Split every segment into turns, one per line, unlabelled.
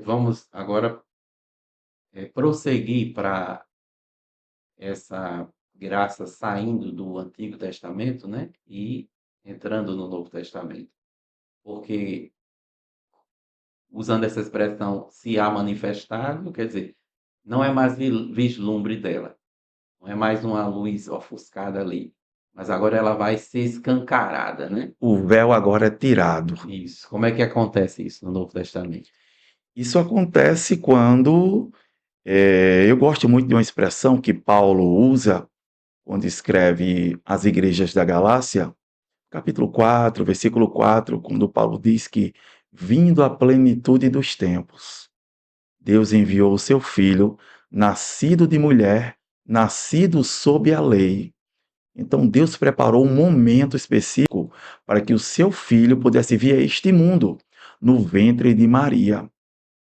Vamos agora prosseguir para essa graça saindo do Antigo Testamento, né? E entrando no Novo Testamento. Porque, usando essa expressão, se há manifestado, quer dizer, não é mais vislumbre dela, não é mais uma luz ofuscada ali, mas agora ela vai ser escancarada, né?
O véu agora é tirado.
Isso. Como é que acontece isso no Novo Testamento?
Isso acontece quando eu gosto muito de uma expressão que Paulo usa quando escreve às igrejas da Galácia, capítulo 4, versículo 4, quando Paulo diz que, vindo a plenitude dos tempos, Deus enviou o seu filho, nascido de mulher, nascido sob a lei. Então Deus preparou um momento específico para que o seu filho pudesse vir a este mundo, no ventre de Maria.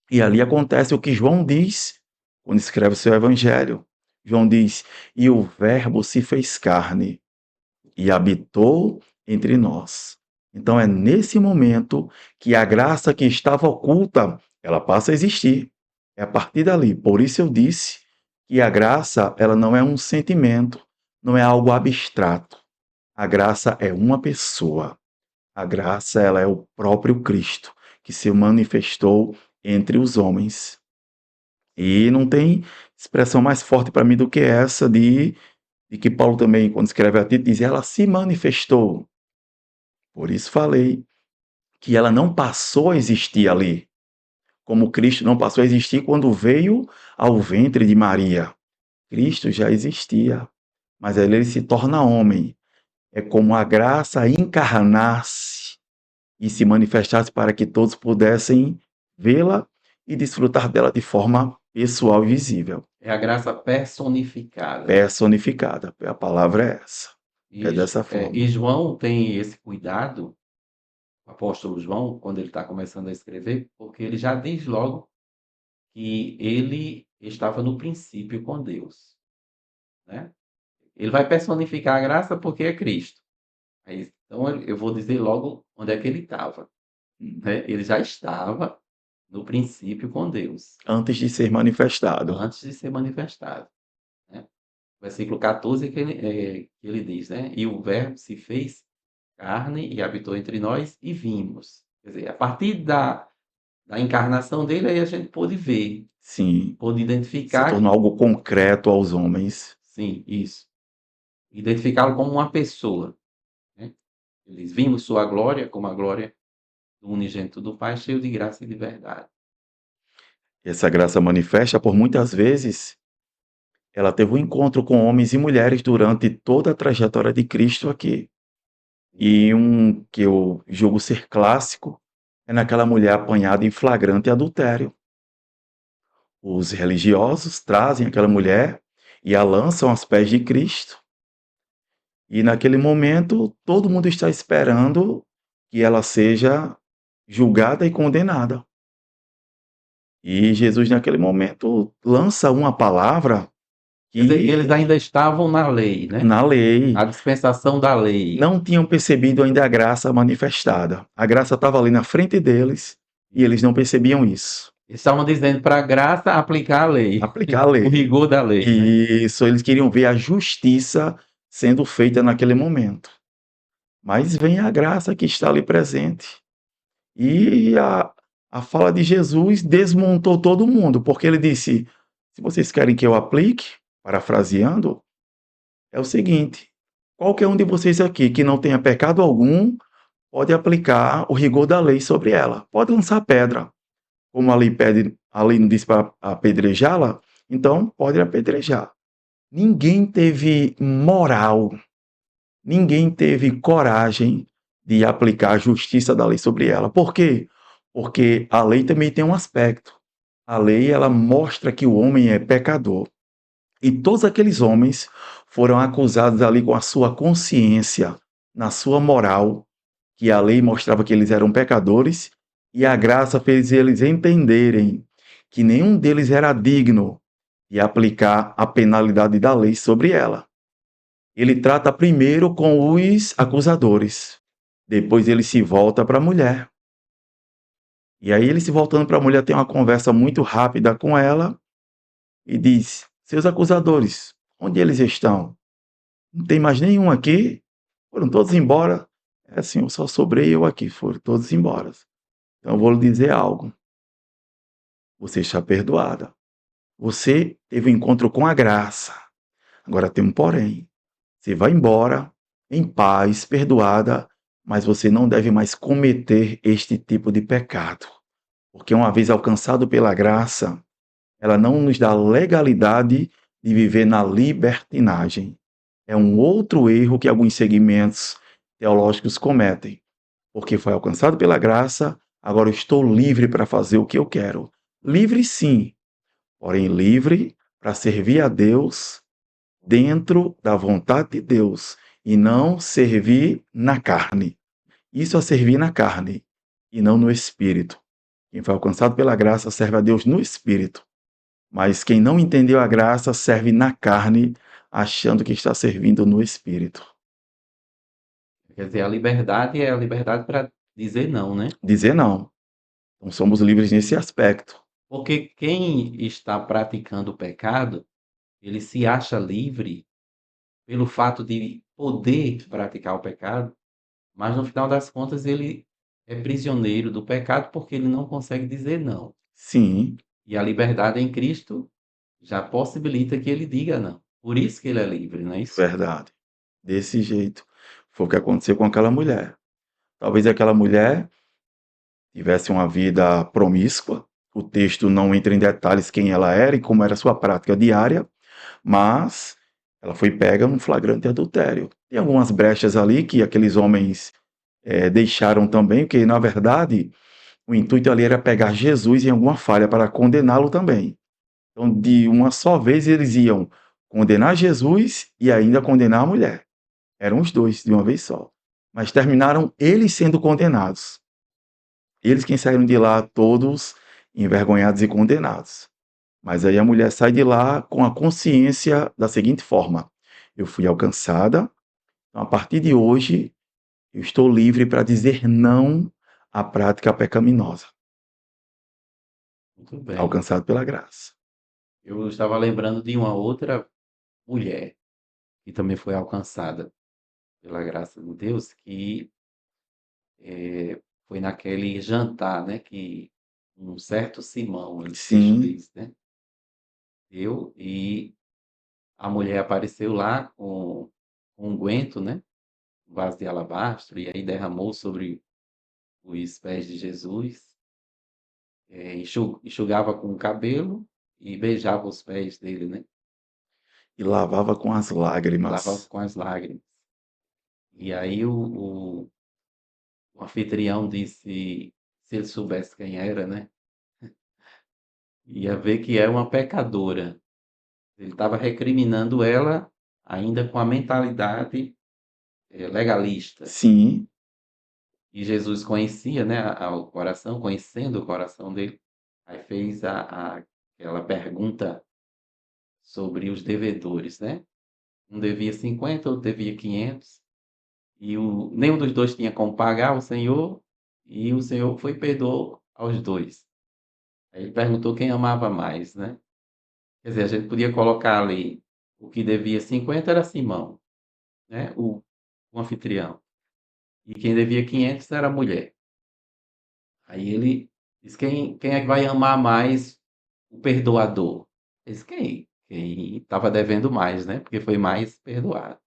E ali acontece o que João diz quando escreve o seu evangelho. João diz: "E o Verbo se fez carne e habitou entre nós". Então é nesse momento que a graça que estava oculta, ela passa a existir. É a partir dali. Por isso eu disse que a graça, ela não é um sentimento, não é algo abstrato. A graça é uma pessoa. A graça, ela é o próprio Cristo que se manifestou entre os homens. E não tem expressão mais forte para mim do que essa de que Paulo também, quando escreve a Tito, diz: ela se manifestou. Por isso falei que ela não passou a existir ali, como Cristo não passou a existir quando veio ao ventre de Maria. Cristo já existia, mas ele se torna homem. É como a graça encarnar-se e se manifestasse para que todos pudessem vê-la e desfrutar dela de forma pessoal e visível.
É a graça personificada.
Personificada, a palavra é essa. É dessa
E
forma.
João tem esse cuidado, o apóstolo João, quando ele está começando a escrever, porque ele já diz logo que ele estava no princípio com Deus, né? Ele vai personificar a graça porque é Cristo. Então eu vou dizer logo onde é que ele estava, né? Ele já estava no princípio com Deus,
Antes de ser manifestado.
antes de ser manifestado, né? Versículo 14 que ele diz, né? E o Verbo se fez carne e habitou entre nós e vimos. Quer dizer, a partir da encarnação dele, aí a gente pôde ver,
Sim,
pôde
se
identificar,
tornou algo concreto aos homens.
sim, isso, identificá-lo como uma pessoa, né? Eles vimos sua glória como a glória do unigênito do Pai, cheio de graça e de verdade.
Essa graça manifesta por muitas vezes, ela teve um encontro com homens e mulheres durante toda a trajetória de Cristo aqui. E um que eu julgo ser clássico é naquela mulher apanhada em flagrante adultério. Os religiosos trazem aquela mulher e a lançam aos pés de Cristo. E naquele momento, todo mundo está esperando que ela seja julgada e condenada. E Jesus, naquele momento, lança uma palavra
Quer dizer, eles
que,
ainda estavam na lei, né?
na lei,
Na dispensação da lei.
não tinham percebido ainda a graça manifestada. A graça estava ali na frente deles e eles não percebiam isso.
Eles estavam dizendo para a graça aplicar a lei,
Aplicar a
o
lei.
rigor da lei, né?
Isso, eles queriam ver a justiça sendo feita naquele momento. Mas vem a graça que está ali presente. E a fala de Jesus desmontou todo mundo, porque ele disse: se vocês querem que eu aplique, parafraseando, é o seguinte: qualquer um de vocês aqui que não tenha pecado algum, pode aplicar o rigor da lei sobre ela. Pode lançar pedra. Como a lei pede, a lei não diz para apedrejá-la, então pode apedrejar. Ninguém teve moral, ninguém teve coragem de aplicar a justiça da lei sobre ela. Por quê? Porque a lei também tem um aspecto. A lei, ela mostra que o homem é pecador. E todos aqueles homens foram acusados ali com a sua consciência, na sua moral, que a lei mostrava que eles eram pecadores, e a graça fez eles entenderem que nenhum deles era digno de aplicar a penalidade da lei sobre ela. Ele trata primeiro com os acusadores, depois ele se volta para a mulher. E aí ele se voltando para a mulher tem uma conversa muito rápida com ela e diz: seus acusadores, onde eles estão? Não tem mais nenhum aqui? Foram todos embora? É assim, só sobrei eu aqui, foram todos embora. Então eu vou lhe dizer algo. Você está perdoada. Você teve um encontro com a graça. Agora tem um porém. Você vai embora em paz, perdoada, mas você não deve mais cometer este tipo de pecado. Porque uma vez alcançado pela graça, ela não nos dá legalidade de viver na libertinagem. É um outro erro que alguns segmentos teológicos cometem. Porque foi alcançado pela graça, agora eu estou livre para fazer o que eu quero. Livre sim, porém livre para servir a Deus dentro da vontade de Deus e não servir na carne. Isso é servir na carne e não no espírito. Quem foi alcançado pela graça serve a Deus no espírito, mas quem não entendeu a graça serve na carne, achando que está servindo no espírito.
Quer dizer, a liberdade é a liberdade para dizer não, né?
Dizer não. Não somos livres nesse aspecto.
Porque quem está praticando o pecado, ele se acha livre pelo fato de poder praticar o pecado, mas no final das contas ele é prisioneiro do pecado porque ele não consegue dizer não.
Sim,
E a liberdade em Cristo já possibilita que ele diga não. Por isso que ele é livre, não é isso?
verdade. Desse jeito. Foi o que aconteceu com aquela mulher. Talvez aquela mulher tivesse uma vida promíscua. O texto não entra em detalhes quem ela era e como era a sua prática diária, mas ela foi pega num flagrante adultério. Tem algumas brechas ali que aqueles homens deixaram também, porque na verdade o intuito ali era pegar Jesus em alguma falha para condená-lo também. Então, de uma só vez, eles iam condenar Jesus e ainda condenar a mulher. Eram os dois de uma vez só. Mas terminaram eles sendo condenados. Eles quem saíram de lá todos envergonhados e condenados. Mas aí a mulher sai de lá com a consciência da seguinte forma: eu fui alcançada, então a partir de hoje eu estou livre para dizer não à prática pecaminosa,
Muito bem.
alcançado pela graça.
Eu estava lembrando de uma outra mulher que também foi alcançada pela graça de Deus, que foi naquele jantar, né, que um certo Simão, o texto
Sim,
diz, né, deu e a mulher apareceu lá com um unguento, né, um vaso de alabastro, e aí derramou sobre os pés de Jesus, enxugava com o cabelo e beijava os pés dele, né,
e lavava com as
lavava
lágrimas.
com as lágrimas. E aí o anfitrião disse, se ele soubesse quem era, né, ia ver que é uma pecadora. Ele estava recriminando ela ainda com a mentalidade legalista.
Sim,
E Jesus conhecia, né, o coração, conhecendo o coração dele, aí fez aquela pergunta sobre os devedores, né? Um devia 50, outro devia 500, e nenhum dos dois tinha como pagar o Senhor, e o Senhor foi e perdoou aos dois. Aí ele perguntou quem amava mais, né? Quer dizer, a gente podia colocar ali o que devia 50 era Simão, né? O anfitrião. E quem devia 500 era a mulher. Aí ele diz: quem é que vai amar mais o perdoador? Diz: quem? Quem estava devendo mais, né? Porque foi mais perdoado.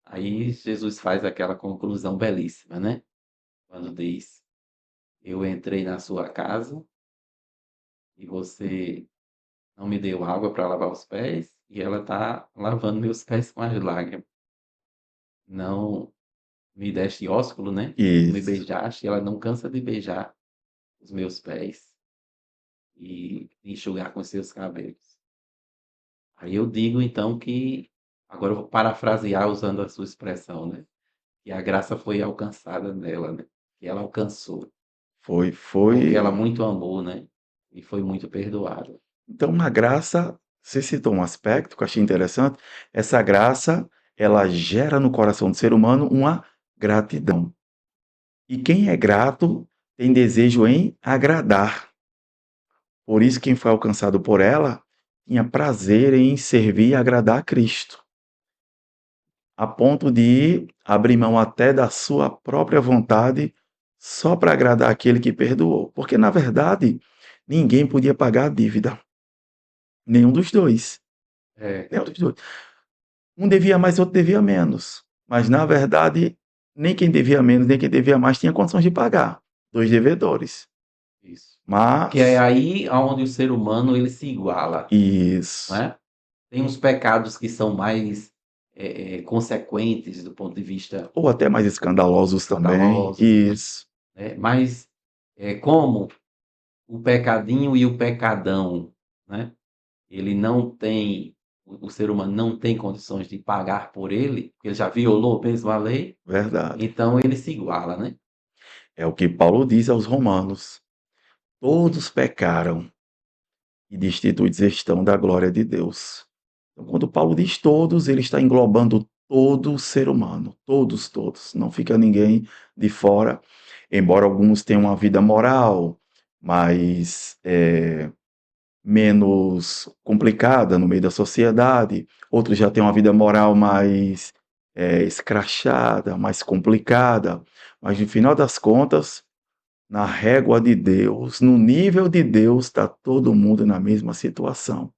Aí Jesus faz aquela conclusão belíssima, né? Quando diz: eu entrei na sua casa e você não me deu água para lavar os pés e ela está lavando meus pés com as lágrimas. Não me deste ósculo, né? Não me
isso.
beijaste, ela não cansa de beijar os meus pés e enxugar com seus cabelos. Aí eu digo então que, agora eu vou parafrasear usando a sua expressão, né? Que a graça foi alcançada nela, né? Que ela alcançou,
Foi,
porque ela
foi.
muito amou, né? E foi muito perdoada.
Então, na graça, você citou um aspecto que eu achei interessante. Essa graça, ela gera no coração do ser humano uma gratidão. E quem é grato tem desejo em agradar. Por isso, quem foi alcançado por ela tinha prazer em servir e agradar a Cristo, a ponto de abrir mão até da sua própria vontade só para agradar aquele que perdoou. Porque, na verdade, ninguém podia pagar a dívida. Nenhum dos dois.
É,
Nenhum dos dois. Um devia mais, outro devia menos. Mas, na verdade, nem quem devia menos, nem quem devia mais tinha condições de pagar. Dois devedores.
isso. Que é
Mas,
aí onde o ser humano ele se iguala, não
isso.
é? Tem uns pecados que são mais consequentes do ponto de vista
Ou até mais escandalosos também.
escandalosos,
Isso.
né? Mas como o pecadinho e o pecadão, né? Ele não tem, o ser humano não tem condições de pagar por ele, porque ele já violou mesmo a lei,
Verdade.
então ele se iguala, né?
É o que Paulo diz aos Romanos. Todos pecaram e destituídos estão da glória de Deus. Então, quando Paulo diz todos, ele está englobando todo o ser humano. Todos, todos. Não fica ninguém de fora. Embora alguns tenham uma vida moral mais menos complicada no meio da sociedade, outros já têm uma vida moral mais escrachada, mais complicada. Mas no final das contas, na régua de Deus, no nível de Deus, está todo mundo na mesma situação.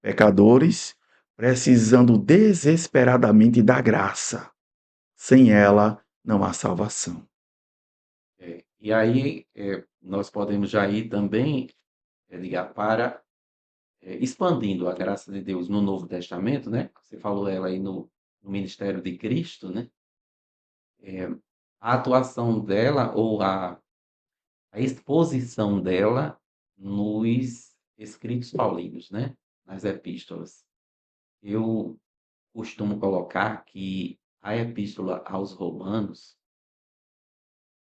Pecadores precisando desesperadamente da graça. Sem ela, não há salvação.
E aí nós podemos já ir também ligar para expandindo a graça de Deus no Novo Testamento, né? Você falou ela aí no ministério de Cristo, né? A atuação dela ou a exposição dela nos escritos paulinos, né? Nas epístolas. Eu costumo colocar que a epístola aos Romanos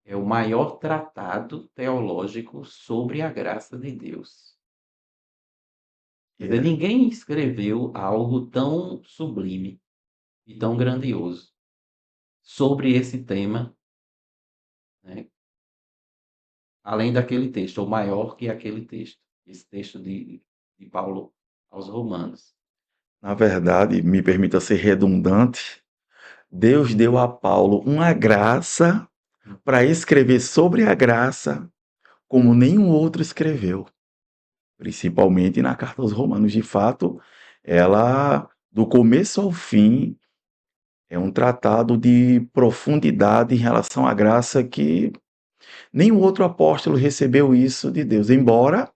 é o maior tratado teológico sobre a graça de Deus. Quer dizer,
É,
ninguém escreveu algo tão sublime e tão grandioso sobre esse tema, né? Além daquele texto, ou maior que aquele texto, esse texto de Paulo aos Romanos.
na verdade, me permita ser redundante, Deus deu a Paulo uma graça para escrever sobre a graça como nenhum outro escreveu, principalmente na carta aos Romanos. De fato, ela, do começo ao fim, é um tratado de profundidade em relação à graça que nenhum outro apóstolo recebeu isso de Deus, embora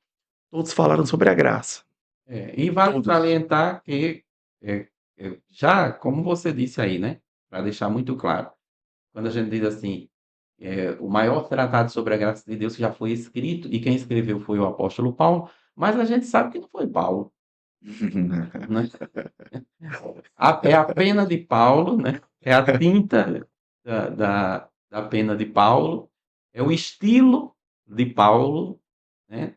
todos falaram sobre a graça.
E vale
Todos.
salientar que, já, como você disse aí, né? Para deixar muito claro, quando a gente diz assim, o maior tratado sobre a graça de Deus que já foi escrito, e quem escreveu foi o apóstolo Paulo, mas a gente sabe que não foi Paulo, né? É a pena de Paulo, né? É a tinta da pena de Paulo, é o estilo de Paulo, né?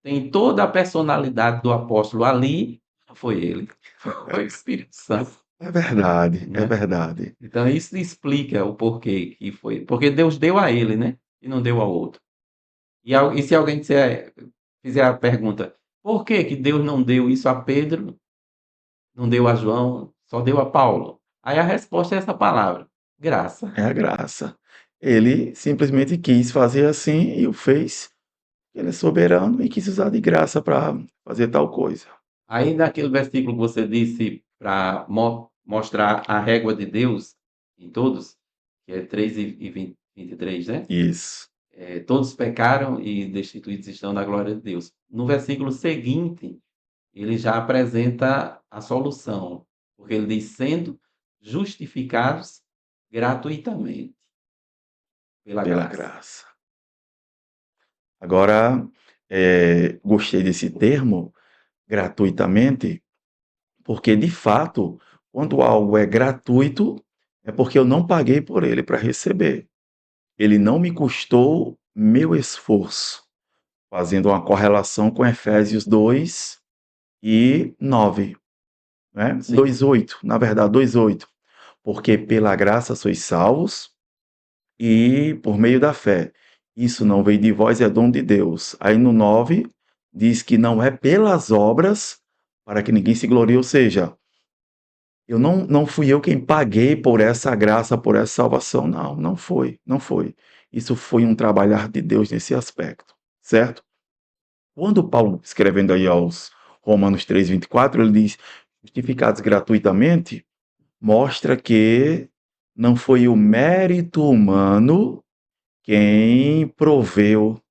Tem toda a personalidade do apóstolo ali, não foi ele, foi o Espírito Santo,
É
né?
verdade.
Então isso explica o porquê que foi, porque Deus deu a ele, né? E não deu ao outro. E se alguém fizer a pergunta, por que que Deus não deu isso a Pedro, não deu a João, só deu a Paulo? Aí a resposta é essa palavra: graça.
É a graça. Ele simplesmente quis fazer assim e o fez. Ele é soberano e quis usar de graça para fazer tal coisa.
Aí naquele versículo que você disse para mostrar a régua de Deus em todos, que é 3 e 23, né?
Isso.
Todos pecaram e destituídos estão da glória de Deus. No versículo seguinte, ele já apresenta a solução, porque ele diz: sendo justificados gratuitamente pela
Pela
graça.
graça. Agora, gostei desse termo, gratuitamente, porque de fato, quando algo é gratuito, é porque eu não paguei por ele para receber. Ele não me custou meu esforço, fazendo uma correlação com Efésios 2 e 9, né?
Sim,
2:8, na verdade, 2:8. Porque pela graça sois salvos e por meio da fé. Isso não veio de vós, é dom de Deus. Aí no 9 diz que não é pelas obras para que ninguém se glorie, ou seja, eu não fui eu quem paguei por essa graça, por essa salvação. Não, não foi, não foi. Isso foi um trabalhar de Deus nesse aspecto, certo? Quando Paulo, escrevendo aí aos Romanos 3:24, ele diz: justificados gratuitamente, mostra que não foi o mérito humano quem proveu,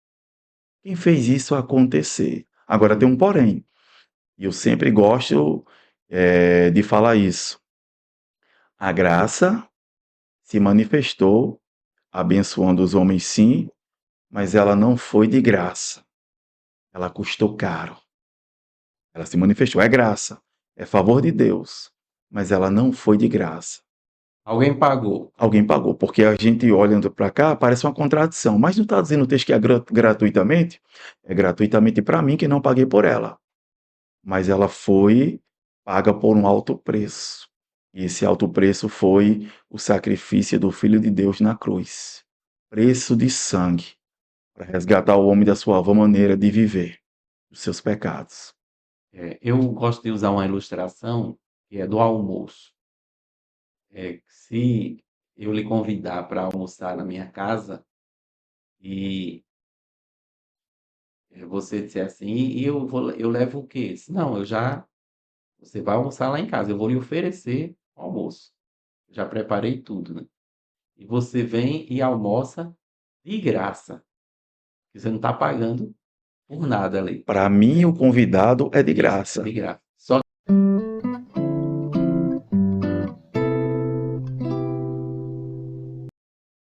quem fez isso acontecer. Agora tem um porém, e eu sempre gosto de falar isso. A graça se manifestou abençoando os homens, sim, mas ela não foi de graça. Ela custou caro. Ela se manifestou, é graça, é favor de Deus, mas ela não foi de graça.
Alguém pagou.
Alguém pagou, porque a gente olhando para cá parece uma contradição, mas não está dizendo o texto que é gratuitamente? É gratuitamente para mim que não paguei por ela, mas ela foi paga por um alto preço. E esse alto preço foi o sacrifício do Filho de Deus na cruz. Preço de sangue, para resgatar o homem da sua vã maneira de viver, dos seus pecados.
Eu gosto de usar uma ilustração que é do almoço. Se eu lhe convidar para almoçar na minha casa e você disser assim, e eu levo o quê? Disse, não, você vai almoçar lá em casa, eu vou lhe oferecer o almoço. Já preparei tudo, né? E você vem e almoça de graça, que você não está pagando por nada ali.
Para mim, o convidado é de
Isso, é
graça.
de graça.